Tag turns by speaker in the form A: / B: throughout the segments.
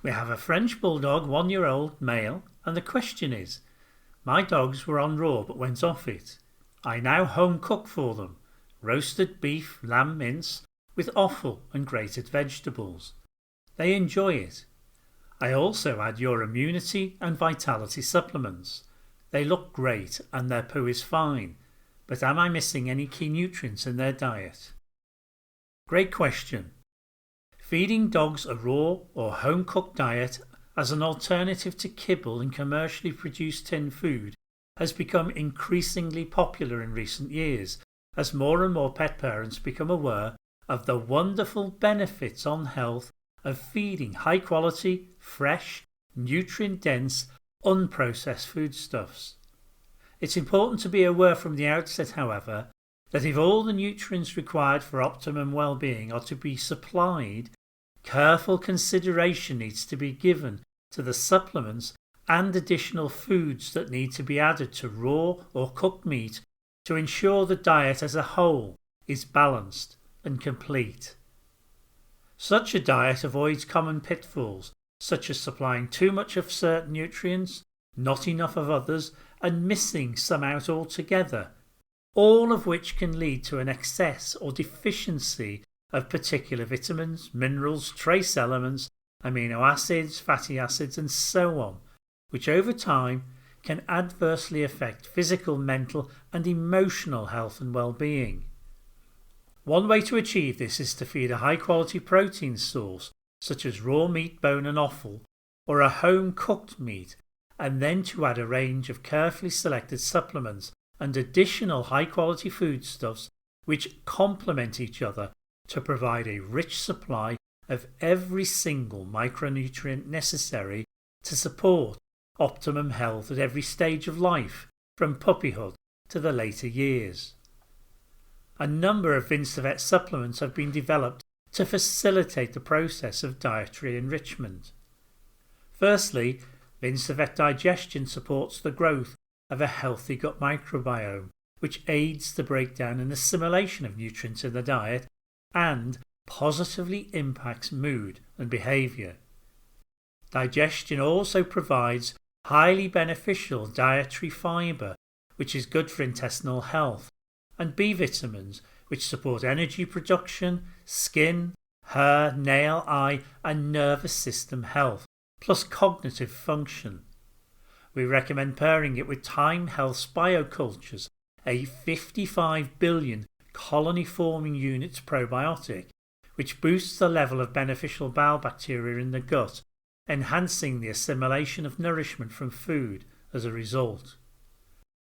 A: We have a French bulldog, 1-year-old male, and the question is, my dogs were on raw but went off it. I now home cook for them, roasted beef, lamb mince, with offal and grated vegetables. They enjoy it. I also add your immunity and vitality supplements. They look great and their poo is fine, but am I missing any key nutrients in their diet? Great question. Feeding dogs a raw or home-cooked diet as an alternative to kibble and commercially produced tin food has become increasingly popular in recent years as more and more pet parents become aware of the wonderful benefits on health of feeding high-quality, fresh, nutrient-dense, unprocessed foodstuffs. It's important to be aware from the outset, however, that if all the nutrients required for optimum well-being are to be supplied, careful consideration needs to be given to the supplements and additional foods that need to be added to raw or cooked meat to ensure the diet as a whole is balanced and complete. Such a diet avoids common pitfalls such as supplying too much of certain nutrients, not enough of others, and missing some out altogether, all of which can lead to an excess or deficiency of particular vitamins, minerals, trace elements, amino acids, fatty acids and so on, which over time can adversely affect physical, mental and emotional health and well-being. One way to achieve this is to feed a high-quality protein source such as raw meat, bone and offal, or a home-cooked meat, and then to add a range of carefully selected supplements and additional high-quality foodstuffs which complement each other to provide a rich supply of every single micronutrient necessary to support optimum health at every stage of life, from puppyhood to the later years. A number of Vincevet supplements have been developed to facilitate the process of dietary enrichment. Firstly, Vincevet Digestion supports the growth of a healthy gut microbiome, which aids the breakdown and assimilation of nutrients in the diet and positively impacts mood and behaviour. Digestion also provides highly beneficial dietary fibre, which is good for intestinal health, and B vitamins, which support energy production, skin, hair, nail, eye and nervous system health, plus cognitive function. We recommend pairing it with Time Health's Biocultures, a 55 billion colony-forming units probiotic, which boosts the level of beneficial bowel bacteria in the gut, enhancing the assimilation of nourishment from food as a result.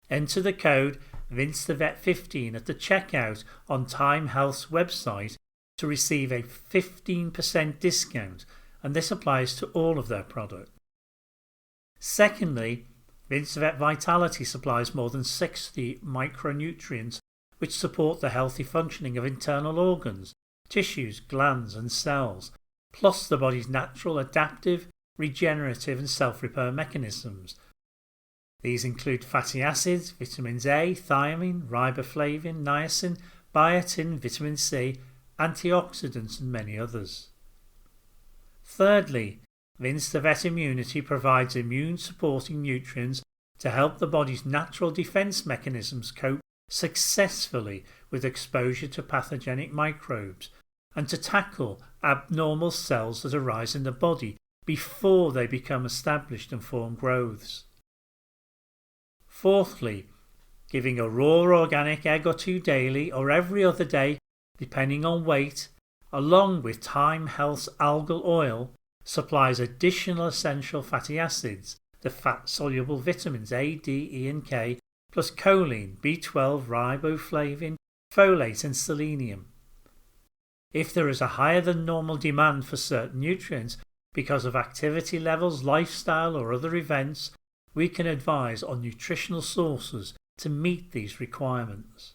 A: Enter the code VinceTheVet15 at the checkout on Time Health's website to receive a 15% discount, and this applies to all of their products. Secondly, Vincevet Vitality supplies more than 60 micronutrients which support the healthy functioning of internal organs, tissues, glands and cells, plus the body's natural adaptive, regenerative and self-repair mechanisms. These include fatty acids, vitamins A, thiamine, riboflavin, niacin, biotin, vitamin C, antioxidants and many others. Thirdly, Vincevet Immunity provides immune-supporting nutrients to help the body's natural defence mechanisms cope successfully with exposure to pathogenic microbes and to tackle abnormal cells that arise in the body before they become established and form growths. Fourthly, giving a raw organic egg or two daily or every other day depending on weight, along with Time Health's algal oil, supplies additional essential fatty acids, the fat-soluble vitamins A, D, E and K, plus choline, B12, riboflavin, folate and selenium. If there is a higher than normal demand for certain nutrients because of activity levels, lifestyle or other events, we can advise on nutritional sources to meet these requirements.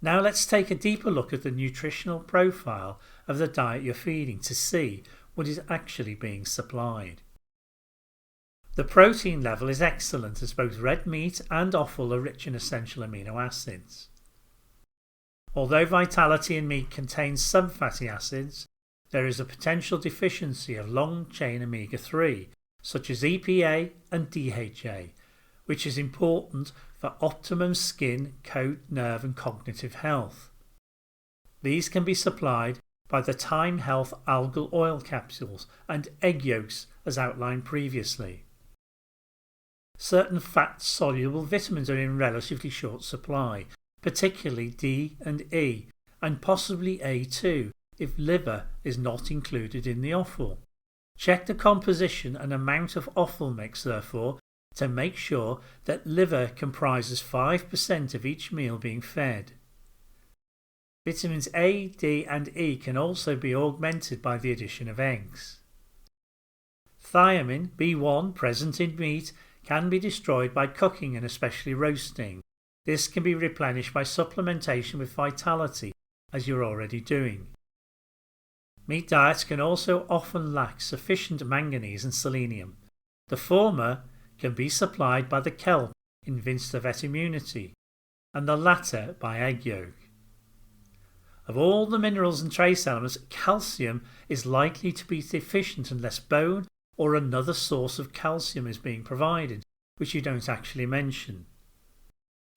A: Now let's take a deeper look at the nutritional profile of the diet you're feeding to see what is actually being supplied. The protein level is excellent as both red meat and offal are rich in essential amino acids. Although Vitality and meat contains some fatty acids, there is a potential deficiency of long-chain omega-3, such as EPA and DHA, which is important for optimum skin, coat, nerve and cognitive health. These can be supplied by the Time Health algal oil capsules and egg yolks as outlined previously. Certain fat-soluble vitamins are in relatively short supply, particularly D and E, and possibly A2 if liver is not included in the offal. Check the composition and amount of offal mix, therefore, to make sure that liver comprises 5% of each meal being fed. Vitamins A, D and E can also be augmented by the addition of eggs. Thiamine B1 present in meat can be destroyed by cooking and especially roasting. This can be replenished by supplementation with Vitality, as you're already doing. Meat diets can also often lack sufficient manganese and selenium. The former can be supplied by the kelp in Vinstavet Immunity, and the latter by egg yolk. Of all the minerals and trace elements, calcium is likely to be deficient unless bone or another source of calcium is being provided, which you don't actually mention.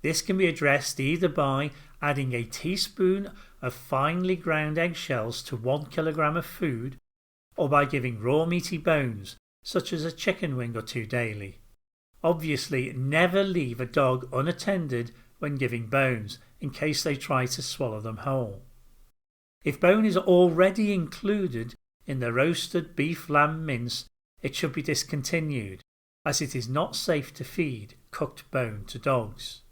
A: This can be addressed either by adding a teaspoon of finely ground eggshells to 1 kilogram of food, or by giving raw meaty bones, such as a chicken wing or two daily. Obviously, never leave a dog unattended when giving bones, in case they try to swallow them whole. If bone is already included in the roasted beef lamb mince, it should be discontinued, as it is not safe to feed cooked bone to dogs.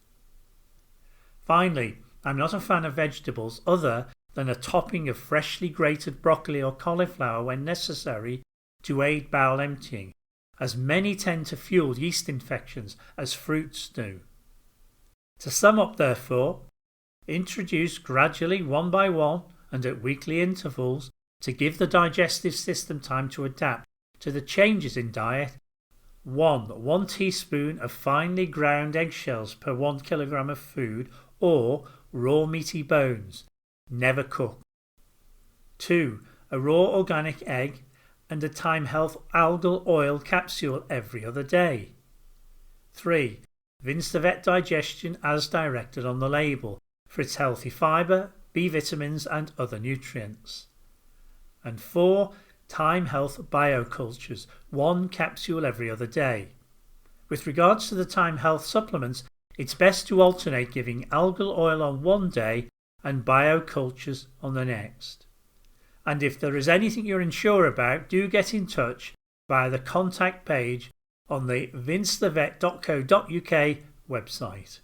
A: Finally, I'm not a fan of vegetables other than a topping of freshly grated broccoli or cauliflower when necessary to aid bowel emptying, as many tend to fuel yeast infections as fruits do. To sum up, therefore, introduce gradually one by one and at weekly intervals to give the digestive system time to adapt to the changes in diet. 1 teaspoon of finely ground eggshells per 1 kilogram of food or raw meaty bones, never cook. 2. A raw organic egg and a Time Health algal oil capsule every other day. 3. Vinstavet digestion as directed on the label for its healthy fibre, B vitamins and other nutrients. And 4. Time Health biocultures, 1 capsule every other day. With regards to the Time Health supplements, it's best to alternate giving algal oil on one day and biocultures on the next. And if there is anything you're unsure about, do get in touch via the contact page on the vinstavet.co.uk website.